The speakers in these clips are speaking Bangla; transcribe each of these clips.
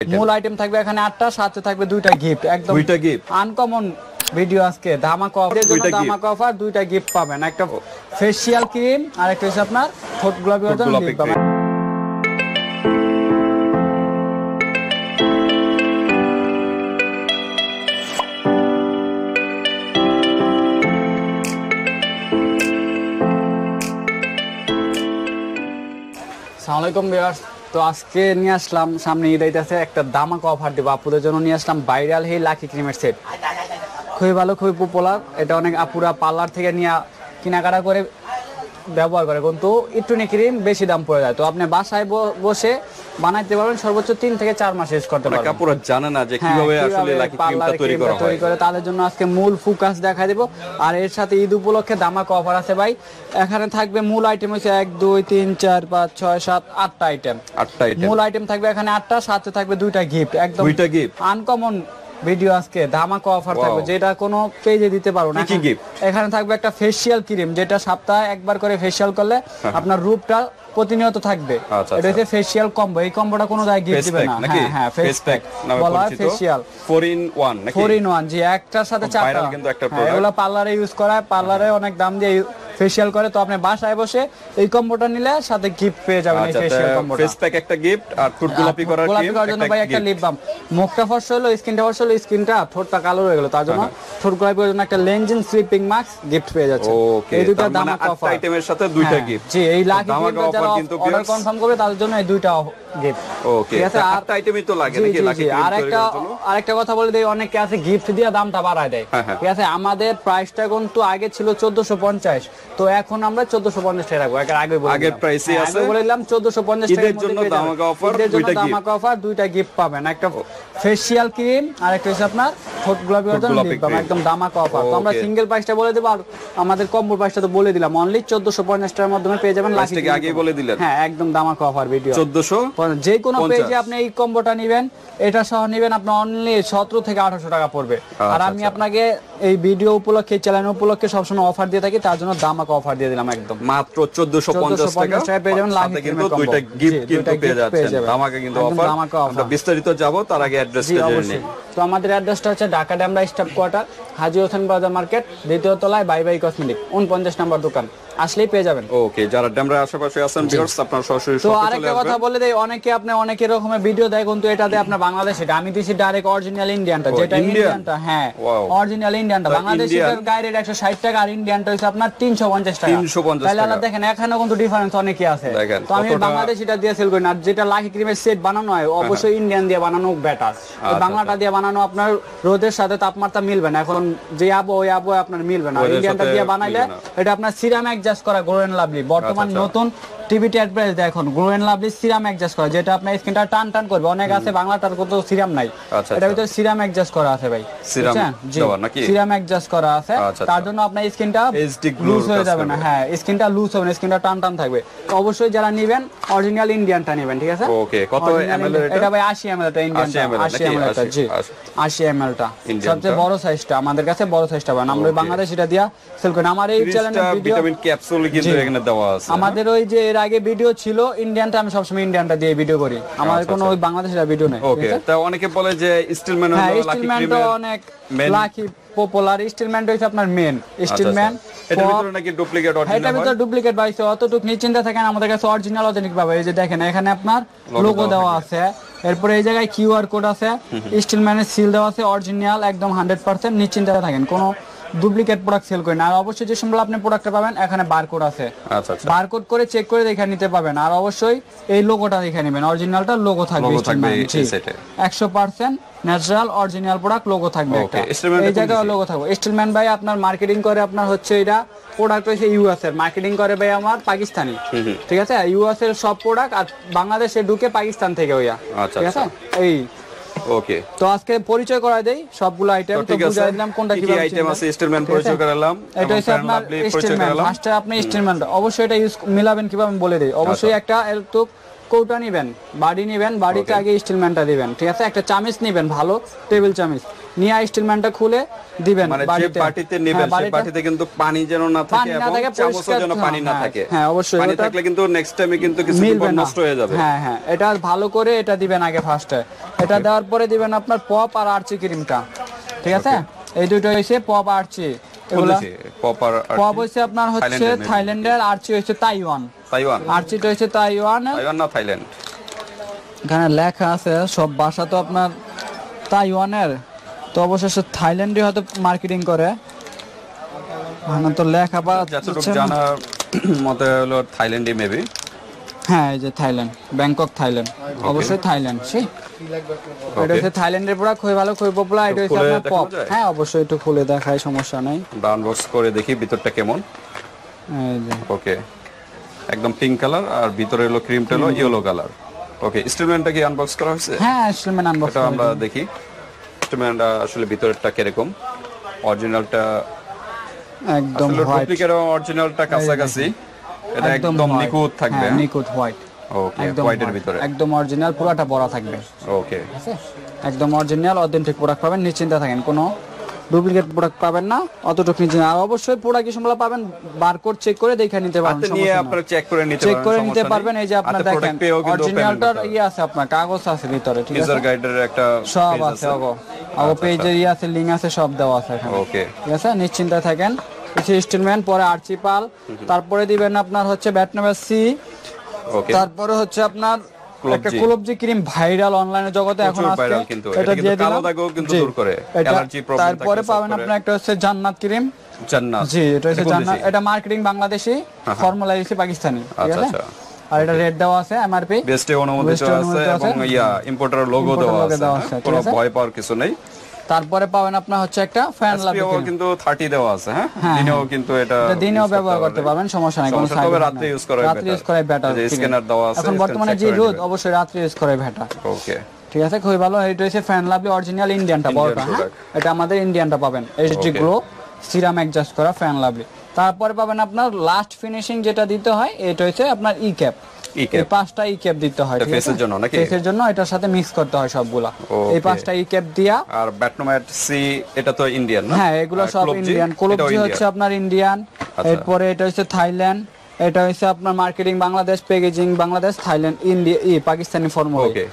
মূল আইটেম থাকবে এখানে 8টা, সাথে থাকবে 2টা গিফট, একদম 2টা গিফট আনকমন ভিডিও আজকে ধামাকা অফারের জন্য ধামাকা অফার 2টা গিফট পাবেন, একটা ফেশিয়াল ক্রিম আর একটা হচ্ছে আপনার ঠোঁট গোলাপি অর্জন লিপ পাবেন। আসসালামু আলাইকুম ভিউয়ার্স, তো আজকে নিয়ে আসলাম সামনে ঈদ আইতাছে, একটা ধামাকা অফার দেবো আপুদের জন্য। নিয়ে আসলাম ভাইরাল হে লাকি ক্রিমের সেট, খুবই ভালো, খুবই পপুলার। এটা অনেক আপুরা পার্লার থেকে নিয়ে কেনাকাটা করে ব্যবহার করে, কিন্তু একটুনি ক্রিম বেশি দাম পড়ে যায়। তো আপনি বাসায় বসে বানাইতে পারবেন, সর্বোচ্চ 3 থেকে 4 মাস ইউজ করতে পারবেন। আপুরা জানে না যে কিভাবে আসলে লাকি ক্রিমটা তৈরি করা হয়, তাদের জন্য আজকে মূল ফোকাস দেখাই দেব। আর এর সাথে ঈদ উপলক্ষে ধামাকা অফার আছে ভাই। এখানে থাকবে মূল আইটেম হচ্ছে 1 2 3 4 5 6 7 8টা আইটেম। মূল আইটেম থাকবে এখানে 8টা, সাথে থাকবে 2টা গিফট, একদম 2টা গিফট আনকমন ভিডিও আজকে ধামাকা অফার থাকবে, যেটা কোনো পেজে দিতে পারবো না। এখানে থাকবে একটা ফেশিয়াল ক্রিম, যেটা সপ্তাহে একবার করে ফেশিয়াল করলে আপনার রূপটা প্রতিনিয়ত থাকবে। এটা হচ্ছে ফেশিয়াল কম্বো, এই কম্বোটা কোনো জায়গায় গিফট দিবে না। হ্যাঁ, ফেস প্যাক বলা হয়, ফেশিয়াল 4 in 1 নাকি 4 in 1, জি, একটার সাথে 4টা। ভাইরাল কিন্তু একটা প্রোডাক্ট, এগুলো পার্লারে ইউজ করা হয়, পার্লারে অনেক দাম দিয়ে ফেশিয়াল করে। তো আপনি বাসায় বসে এই কম্বোটা নিলে সাথে গিফট পেয়ে যাবেন, এই ফেশিয়াল কম্বোটা। ফেস প্যাক একটা গিফট, আর ঠোঁট গোলাপি করার জন্য ভাই একটা লিপ বাম। মুখটা ফর্সা হলো, স্কিনটা ফর্সা হলো, স্কিনটা ঠোঁটটা কালো হয়ে গেল, তার জন্য ঠোঁট গোলাপি করার জন্য একটা লেনজিং স্লিপিং মাস্ক গিফট পেয়ে যাচ্ছে। এই দুটো ধামাকা অফার আইটেমের সাথে 2টা গিফট। জি, এই লাকি ক্রিমটা যারা অর্ডার কনফার্ম করবে তাদের জন্য এই 2টা গিফট। ওকে, ঠিক আছে। আটটা আইটেমই তো লাগে নাকি লাকি ক্রিম? আরেকটা কথা বলে দেই, অনেকে আছে গিফট দিয়ে দামটা বাড়ায় দেয়। ঠিক আছে, আমাদের প্রাইসটা কিন্তু আগে ছিল 1450, তো এখন আমরা 1450 টাকা রাখবো। আগের প্রাইসই আছে, বলেছিলাম 1450 টাকার ঈদের জন্য ধামাকা অফার, ধামাকা অফার 2টা গিফট পাবেন, একটা ফেশিয়াল ক্রিম আর একটা হচ্ছে আপনার ঠোঁট গোলাপি অর্জন লিপ পাবেন, একদম ধামাকা অফার। তো আমরা সিঙ্গেল প্রাইসটা বলে দেব, আর আমাদের কম্বো প্রাইসটা তো বলে দিলাম, অনলি 1450 টাকার মাধ্যমে পেয়ে যাবেন লাকি ক্রিম। আগেই বলে দিলেন, হ্যাঁ, একদম ধামাকা অফার ভিডিও 1450। যে কোনো পেজে আপনি এই কম্বোটা নেবেন, এটা সহ নেবেন, আপনার অনলি 17 থেকে 1800 টাকা পড়বে। আর আমি আপনাকে এই ভিডিও উপলক্ষে, চ্যানেল উপলক্ষে সবসময় অফার দিয়ে থাকি, তার জন্য ধামাকা অফার দিয়ে দিলাম, একদম মাত্র 1450 টাকা পেয়ে যাবেন লাকি ক্রিমের কম্বো। দুইটা গিফট কিন্তু পেয়ে যাচ্ছেন, ধামাকা কিন্তু অফার। আমরা বিস্তারিত যাব, তার আগে অ্যাড্রেসটা জেনে নিই। তো আমাদের অ্যাড্রেসটা হচ্ছে ঢাকা ডেমরা স্টাফ কোয়ার্টার, হাজী হোসেন বাজার মার্কেট, দ্বিতীয় তলায় বাই বাই কসমেটিক, 49 নম্বর দোকান, আসলেই পেয়ে যাবেন। ওকে, যারা ডেমরার আশেপাশে আছেন ভিউয়ার্স, আপনারা সরাসরি তো আরেকটা কথা বলে দেই, অনেক রকমের ভিডিও দেয়, কিন্তু এটা দেয় আপনার বাংলাদেশ, এটা আমি দিছি ডাইরেক্ট অরিজিনাল ইন্ডিয়ানটা, যেটা ইন্ডিয়ানটা, হ্যাঁ অরিজিনাল ইন্ডিয়ানটা। বাংলাদেশের গাইড 160 টাকা, আর ইন্ডিয়ানটা হচ্ছে আপনার 350 টাকা। তাহলে আপনারা দেখেন, এখানেও কিন্তু ডিফারেন্স অনেকই আছে। তো আমি বাংলাদেশ এটা দিয়ে সেল করি না, যেটা লাকি ক্রিমের সেট বানানো হয় অবশ্যই ইন্ডিয়ান দিয়ে বানানো বেটার। বাংলাটা দিয়ে বানানো আপনার রোদের সাথে তাপমাত্রা মিলবে না, এখন যে ওই আপনার মিলবে না। ইন্ডিয়ানটা দিয়ে বানাইলে এটা আপনার সিরাম অ্যাডজাস্ট করা গ্লো এন্ড লাভলি, বর্তমান নতুন টিভিটি অ্যাডভাইস দেয় এখন, glow and lovely serum adjust করা, যেটা আপনার স্কিনটা টান টান করবে। অনেক আছে বাংলাটার কত সিরাম নাই, এটা ভিতরে সিরাম অ্যাডজাস্ট করা আছে ভাই, সিরাম অ্যাডজাস্ট করা আছে, তার জন্য আপনার স্কিনটা লুজ হয়ে যাবে না। হ্যাঁ, স্কিনটা লুজ হবে না, স্কিনটা টান টান থাকবে। তো অবশ্যই যারা নেবেন অরিজিনাল ইন্ডিয়ানটা নেবেন, ঠিক আছে? ওকে, কত এমএল এটা ভাই 80 এমএল এটা ইন্ডিয়ানটা, 80 এমএল এটা, জি 80 এমএল টা সবচেয়ে বড় সাইজটা, আমাদের কাছে বড় সাইজটা বানান, আমরা বাংলাদেশ এটা দিয়া সেল করি। আমার এই চ্যানেলে ভিটামিন ক্যাপসুল কিন্তু এখানে দেওয়া আছে। আমাদের ওই যে এর আগে ভিডিও ছিল ইন্ডিয়ানটা, আমি সবসময় ইন্ডিয়ানটা দিয়ে ভিডিও করি, আমাদের কোনো ওই বাংলাদেশের ভিডিও নাই। ওকে, তা অনেকে বলে যে স্টিলম্যান হলো লাকি ক্রিমের অনেক লাকি পপুলার, স্টিলম্যান হইছে আপনার মেন স্টিলম্যান। এটার ভিতরে নাকি ডুপ্লিকেট অরিজিনাল, এটার ভিতরে ডুপ্লিকেট বাইছে, অতটুকু নিশ্চিন্তে থাকেন, আমাদের কাছে অরিজিনাল অথেন্টিক পাবে। এই যে দেখেন, এখানে আপনার লোগো দেওয়া আছে, এরপরে এই জায়গায় কিউআর কোড আছে, স্টিলম্যানের সিল দেওয়া আছে, অরিজিনাল একদম 100%, নিশ্চিন্তে থাকেন, কোনো ডুপ্লিকেট প্রোডাক্ট সেল করি না। আর অবশ্যই যে সময় আপনি প্রোডাক্টটা পাবেন, এখানে বারকোড আছে, বারকোড করে চেক করে দেখে নিতে পাবেন। আর অবশ্যই এই লোগোটা দেখে নেবেন, অরিজিনালটা লোগো থাকবে, 100% ন্যাচারাল অরিজিনাল প্রোডাক্ট লোগো থাকবে একটা, এই জায়গায় লোগো থাকবে। স্টিলম্যান ভাই আপনার মার্কেটিং করে, আপনার হচ্ছে এটা প্রোডাক্ট হচ্ছে ইউএস এর, মার্কেটিং করে ভাই আমার পাকিস্তানি, ঠিক আছে? ইউএস এর সব প্রোডাক্ট, আর বাংলাদেশে ঢুকে পাকিস্তান থেকে হইয়া, ঠিক আছে? এই ওকে, তো আজকে পরিচয় করাই দেই সবগুলো আইটেম, তো বুঝাই দিলাম কোনটা কি আইটেম আছে। স্টিলম্যান পরিচয় করালাম, এটা হচ্ছে আপনার স্টিলম্যান। ফার্স্টে আপনি স্টিলম্যান অবশ্যই এটা ইউজ মিলাবেন কিভাবে আমি বলে দেই। অবশ্যই একটা একটু কৌটা নিবেন, বাড়ি নিবেন, বাড়িতে আগে স্টিলম্যানটা দিবেন, ঠিক আছে? একটা চামিচ নিবেন, ভালো টেবিল চামিচ নিয়ে স্টিলম্যানটা খুলে দিবেন। মানে যে বাটিতে নেবেন সেই বাটিতে কিন্তু পানি যেন না থাকে এবং চামচে যেন পানি না থাকে। হ্যাঁ অবশ্যই, পানি থাকলে কিন্তু নেক্সট টাইমে কিন্তু কিছু নষ্ট হয়ে যাবে। হ্যাঁ হ্যাঁ, এটা ভালো করে এটা দিবেন আগে ফার্স্টে। এটা দেওয়ার পরে দিবেন আপনার পপ আর আরচি ক্রিমটা, ঠিক আছে? এই দুটো হইছে পপ আরচি। এগুলা পপ হইছে আপনার হচ্ছে থাইল্যান্ডের, আরচি হইছে তাইওয়ান। আরচিটা হইছে তাইওয়ান না থাইল্যান্ড। এখানে লেখা আছে সব ভাষা তো আপনার তাইওয়ানের, তো অবশেষে থাইল্যান্ডে হয়তো মার্কেটিং করে, মানে তো লেখা বা যতটুকু জানা মতে হলো থাইল্যান্ডে মেবি। হ্যাঁ এই যে থাইল্যান্ড, ব্যাংকক থাইল্যান্ড, অবশ্যই থাইল্যান্ড। এটা হচ্ছে থাইল্যান্ডের প্রোডাক্ট, খুবই ভালো, খুবই পপুলার। এটা হচ্ছে আপনার পপ। হ্যাঁ অবশ্যই একটু খুলে দেখাই, সমস্যা নাই। আনবক্স করে দেখি ভিতরটা কেমন। এই যে ওকে, একদম পিঙ্ক কালার আর ভিতরে হলো ক্রিমটা হলো ইয়েলো কালার। ওকে, স্টিলম্যানটা কি আনবক্স করা হয়েছে? হ্যাঁ স্টিলম্যান আনবক্স এটা আমরা দেখি স্টিলম্যানটা আসলে ভিতরটা কিরকম। অরিজিনালটা একদম হোয়াইট, ডুপ্লিকেট এবং অরিজিনালটা কাছাকাছি। এটা একদম নিখুঁত থাকবে, নিখুঁত হোয়াইট। ওকে, হোয়াইটের ভিতরে একদম অরিজিনাল, পুরোটা ভরা থাকবে। ওকে, ঠিক আছে, একদম অরিজিনাল অথেন্টিক প্রোডাক্ট পাবেন, নিশ্চিন্তে থাকেন, কোনো ডুপ্লিকেট প্রোডাক্ট পাবেন না, অতটুকু নিচে। আর অবশ্যই প্রোডাক্ট কিসমলা পাবেন, বারকোড চেক করে দেখে নিতে পারবেন, নিয়ে আপনারা চেক করে নিতে পারবেন। এই যে আপনারা দেখেন অরিজিনালটার আছে, আপনার কাগজ আছে ভিতরে, ঠিক আছে, ইউজার গাইডের একটা সব আছে, পেজে আছে, লিংক আছে, সব দেওয়া আছে এখানে। ওকে, ঠিক আছে, নিশ্চিন্তে থাকেন। স্টিলম্যান, পরে আর্চিপাল, তারপরে দিবেন আপনার হচ্ছে ব্যাটনামের সি, তারপরে হচ্ছে আপনার একটা কুলবজি ক্রিম, ভাইরাল অনলাইনে জগতে এখন আছে, এটা দিয়ে দিলাম, তারপরে পাবেন আপনার একটা হচ্ছে জান্নাত ক্রিম। জি, এটা হচ্ছে জান্নাত, এটা মার্কেটিং বাংলাদেশি, ফর্মুলা হচ্ছে পাকিস্তানি, ঠিক আছে? আর এটা রেড দেওয়া আছে, এমআরপি বেস্টে অনুমোদিত আছে এবং ইম্পোর্টার লোগো দেওয়া আছে, কোনো ভয় পাওয়ার কিছু নেই। তারপরে পাবেন আপনার হচ্ছে একটা ফ্যান লাভ, কিন্তু 30 দেওয়া আছে। হ্যাঁ, দিনেও কিন্তু এটা দিনেও ব্যবহার করতে পারবেন, সমস্যা নাই, কোনো সাইড, রাতে ইউজ করা বেটার। স্ক্যানার দেওয়া আছে, এখন বর্তমানে যে রোদ, অবশ্যই রাতে ইউজ করে বেটার। ওকে, ঠিক আছে, খুবই ভালো। এটা হচ্ছে ফ্যান লাভলি অরিজিনাল ইন্ডিয়ানটা, বড়টা। হ্যাঁ, এটা আমাদের ইন্ডিয়ানটা পাবেন, এইচডি গ্লো সিরাম অ্যাডজাস্ট করা ফ্যান লাভলি। তারপরে পাবেন আপনার লাস্ট ফিনিশিং যেটা দিতে হয়, এটা হচ্ছে আপনার ই ক্যাপ। এই 5টা ই ক্যাপ দিতে হয়, ঠিক আছে, ফেসের জন্য নাকি? ফেসের জন্য এটার সাথে মিক্স করতে হয় সবগুলা। এই 5টা ই ক্যাপ দিয়া। আর ব্যাটনোম্যাট সি, এটা তো ইন্ডিয়ান না? হ্যাঁ, এগুলো সব ইন্ডিয়ান। কুলবজি হচ্ছে আপনার ইন্ডিয়ান, এরপরে এটা হচ্ছে থাইল্যান্ড, এটা হচ্ছে আপনার marketing Bangladesh, packaging Bangladesh, Thailand, India, Pakistani formula. Okay,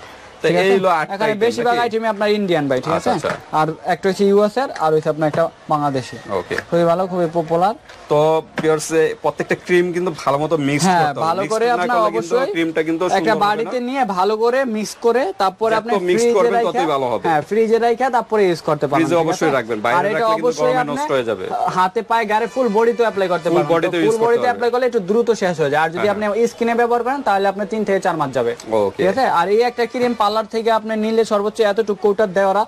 এখানে বেশিরভাগ আইটেমই আপনার ইন্ডিয়ান ভাই, ঠিক আছে? আর একটা হচ্ছে ইউএস এর, আর হচ্ছে আপনার একটা বাংলাদেশি। ওকে, খুবই ভালো, খুবই পপুলার। তো ভিউয়ার্স, প্রত্যেকটা ক্রিম কিন্তু ভালোমতো মিক্স করতে হবে, ভালো করে আপনারা অবশ্যই ক্রিমটা কিন্তু একটা বাড়িতে নিয়ে ভালো করে মিক্স করে, তারপরে আপনি মিক্স করবেন, ততই ভালো হবে। হ্যাঁ, ফ্রিজে রাখা তারপরে ইউজ করতে পারবেন। ফ্রিজে অবশ্যই রাখবেন, বাইরে রাখলে কিন্তু গরমে নষ্ট হয়ে যাবে। হাতে পায়ে গায়ে ফুল বডিতে অ্যাপ্লাই করতে পারবেন, ফুল বডিতে অ্যাপ্লাই করলে একটু দ্রুত শেষ হয়ে যায়। আর যদি আপনি স্কিনে ব্যবহার করেন তাহলে আপনি 3 থেকে 4 মাস যাবে, ঠিক আছে? আর এই একটা ক্রিম পার্লার থেকে আপনি নিলে সর্বোচ্চ এতটুকু কৌটার দেওয়ারা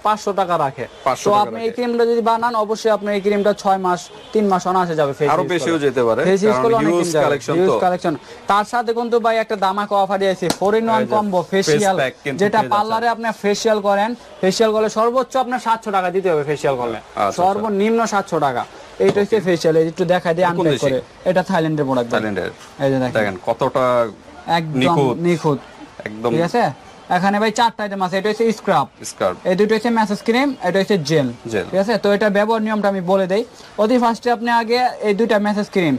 500 টাকা রাখে। তো আপনি এই ক্রিমটা যদি বানান, অবশ্যই আপনি এই ক্রিমটা 6 মাস 3 মাস অনায়াসে যাবে, আরো বেশিও যেতে পারে, কারণ ইউজ কালেকশন। তার সাথে কিন্তু ভাই একটা দামাকা অফার দিয়েছে, 4-in-1 কম্বো ফেশিয়াল, যেটা পার্লারে আপনি ফেশিয়াল করেন, ফেশিয়াল করলে সর্বোচ্চ আপনার 700 টাকা দিতে হবে, ফেশিয়াল করলে সর্বনিম্ন 700 টাকা। এইটা হচ্ছে ফেশিয়াল, একটু দেখাই দিই আনপ্যাক করে। এটা থাইল্যান্ডের প্রোডাক্ট, থাইল্যান্ডের। এই যে দেখেন কতটা একদম নিখুঁত, একদম, ঠিক আছে? এখানে ভাই 4টা আইটেম আছে। এটা হচ্ছে স্ক্রাব, এই দুটো হচ্ছে ম্যাসেজ ক্রিম, এটা হচ্ছে জেল, ঠিক আছে? তো এটা ব্যবহার নিয়মটা আমি বলে দেই। অতি ফার্স্টে আপনি আগে এই দুইটা ম্যাসেজ ক্রিম,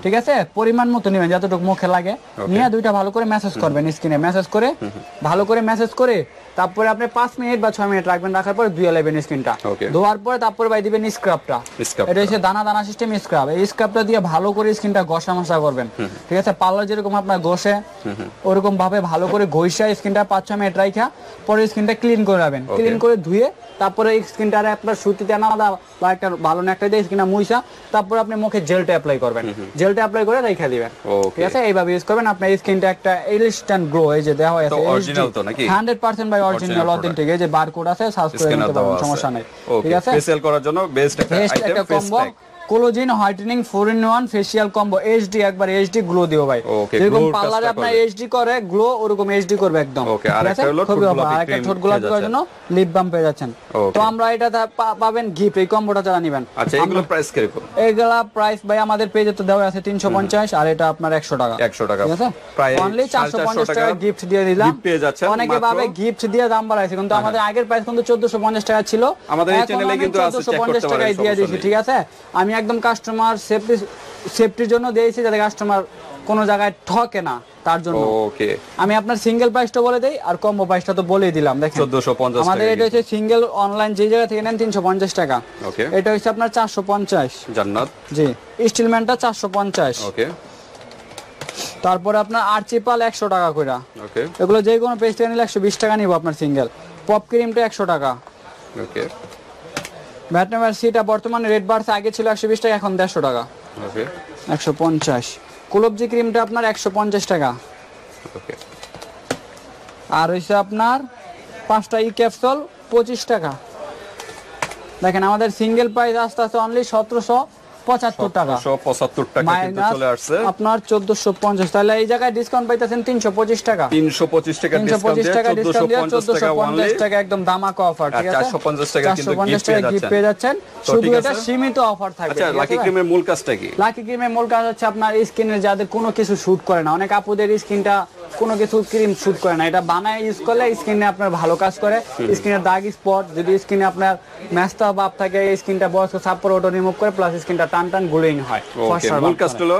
ঠিক আছে, পরিমাণ মতো নেবেন, যতটুকু মুখে লাগে, নিয়ে দুইটা ভালো করে ম্যাসেজ করবেন, স্কিনে ম্যাসেজ করে, ভালো করে ম্যাসেজ করে, তারপরে আপনি 5 মিনিট বা 6 মিনিট রাখবেন, রাখার পরে ধুয়ে নেবেন স্কিনটা, ধোয়ার পরে তারপরে ভাই দিবেন স্ক্রাবটা। এটা হচ্ছে দানা দানা সিস্টেম স্ক্রাব। এই স্ক্রাবটা দিয়ে ভালো করে স্কিনটা ঘষা মশা করবেন, ঠিক আছে? পার্লার যেরকম আপনার ঘষে, ওরকম ভাবে ভালো করে ঘষা স্কিনটা 5-6 মিনিট রাখা, পরে স্কিনটা ক্লিন করে রাখবেন, ক্লিন করে ধুয়ে তারপরে স্কিনটারে আপনার সুতিতে আলাদা বা একটা ভালো একটা দিয়ে স্কিনটা মুইসা, তারপরে আপনি মুখে জেলটা অ্যাপ্লাই করবেন, জেলটা অ্যাপ্লাই করে রেখে দিবেন, ঠিক আছে? এইভাবে ইউজ করবেন, আপনার স্কিনটা একটা ইনস্ট্যান্ট গ্লো, এই যে দেওয়া আছে, অরিজিনাল তো নাকি? 100% বাই অরিজিনাল অথেন্টিক। এই যে বারকোড আছে, সার্চ করে নিতে পারবেন, সমস্যা নাই, ঠিক আছে? ফেশিয়াল করার জন্য বেস্ট একটা item, combo collagen whitening 4-in-1 facial combo HD, একবার এইচডি গ্লো দিও ভাই। যেরকম পার্লারে আপনার এইচডি করে গ্লো, ওরকম এইচডি করবে একদম। ওকে, আর একটা হলো ঠোঁট গোলাপি করার জন্য লিপ বাম পেয়ে যাচ্ছেন। তো আমরা এটা পাবেন গিফট, এই কম্বোটা যারা নেবেন। আচ্ছা, এগুলো প্রাইস কিরকম? এগুলা প্রাইস ভাই আমাদের পেজে তো দেওয়া আছে 350, আর এটা আপনার 100 টাকা। 100 টাকা, ঠিক আছে, প্রায় অনলি 450 টাকা গিফট দিয়ে দিলাম। গিফট পেয়ে যাচ্ছেন। অনেকে ভাবে গিফট দিয়ে দাম বাড়াইছে, কিন্তু আমাদের আগের প্রাইস কিন্তু 1450 টাকা ছিল। আমাদের এই চ্যানেলে কিন্তু আছে, চেক করতে পারেন, টাকায় দিয়ে দিয়েছি। ঠিক আছে, আমি একদম কাস্টমার সেফটির জন্য দিয়েছি, যাতে কাস্টমার কোনো জায়গায় ঠকে না, তার জন্য। ওকে, আমি আপনার সিঙ্গেল প্রাইসটা বলে দেই, আর কম্বো প্রাইসটা তো বলেই দিলাম। দেখেন 1450 আমাদের এটা হচ্ছে সিঙ্গেল, অনলাইন যে জায়গা থেকে নেন 350 টাকা। ওকে, এটা হচ্ছে আপনার 450 জান্নাত। জি, স্টিলম্যানটা 450। ওকে, তারপরে আপনার আর্চিপাল 100 টাকা করে। ওকে, এগুলো যে কোনো পেজ থেকে নিলে 120 টাকা নিব আপনার সিঙ্গেল। পপ ক্রিমটা 100 টাকা। ওকে, ভ্যাটনামের সিটা বর্তমানে রেড বাড়ছে, আগে ছিল 120 টাকা, এখন 150 টাকা। ওকে, 150। কুলবজি ক্রিমটা আপনার 150 টাকা। ওকে, আর হইছে আপনার 5টা ই ক্যাপসুল 25 টাকা। দেখেন আমাদের সিঙ্গেল প্রাইস আস্তে আস্তে অনলি 1775 টাকা। 1775 টাকা কিন্তু চলে আসছে আপনার 1450। তাহলে এই জায়গায় ডিসকাউন্ট পাইতেছেন 325 টাকা। 325 টাকা ডিসকাউন্ট দিয়ে 1450 টাকা একদম ধামাকা অফার। ঠিক আছে, 450 টাকা কিন্তু গিফট পেয়ে যাচ্ছেন। শুধু এটা সীমিত অফার থাকবে। আচ্ছা, লাকি ক্রিমের মূল কাজটা কি? লাকি ক্রিমের মূল কাজ হচ্ছে আপনার স্কিনের যাদের কোনো কিছু শুট করে না, অনেক আপুদের স্কিনটা কোনো কিছু ক্রিম শুট করে না, এটা বানায় ইউজ করলে স্কিনে আপনার ভালো কাজ করে। স্কিনের দাগ স্পট, যদি স্কিনে আপনার ম্যাস্তা ভাব থাকে, এই স্কিনটা বয়স্ক সাপোর্ট ওটা রিমুভ করে, প্লাস স্কিনটা টান টান গ্লোয়িং হয়। মূল কাজটা হলো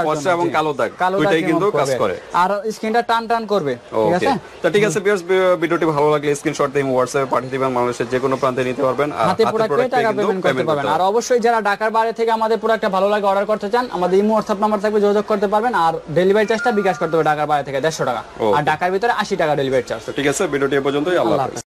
ফর্সা এবং কালো দাগ, দুটোই কিন্তু কাজ করে, আর স্কিনটা টান টান করবে। ঠিক আছে, তো ঠিক আছে ভিউয়ার্স, ভিডিওটি ভালো লাগলে স্ক্রিনশট দিয়ে হোয়াটসঅ্যাপে পাঠিয়ে দিবেন, বাংলাদেশের যে কোনো প্রান্তে নিতে পারবেন, আর হাতে প্রোডাক্টে টাকা পেমেন্ট করতে পারবেন। আর অবশ্যই যারা ঢাকার বাইরে থেকে আমাদের প্রোডাক্টটা ভালো লাগে অর্ডার করতে চান, আমাদের ইমো হোয়াটসঅ্যাপ নাম্বার থাকবে, যোগাযোগ করতে পারবেন। আর ডেলিভারি চার্জটা বিকাশ করতে হবে ঢাকার বাইরে থেকে 150 টাকা, আর ঢাকার ভিতরে 80 টাকা ডেলিভারি চার্জ। ঠিক আছে, ভিডিওটি এ পর্যন্তই। আল্লাহ হাফেজ।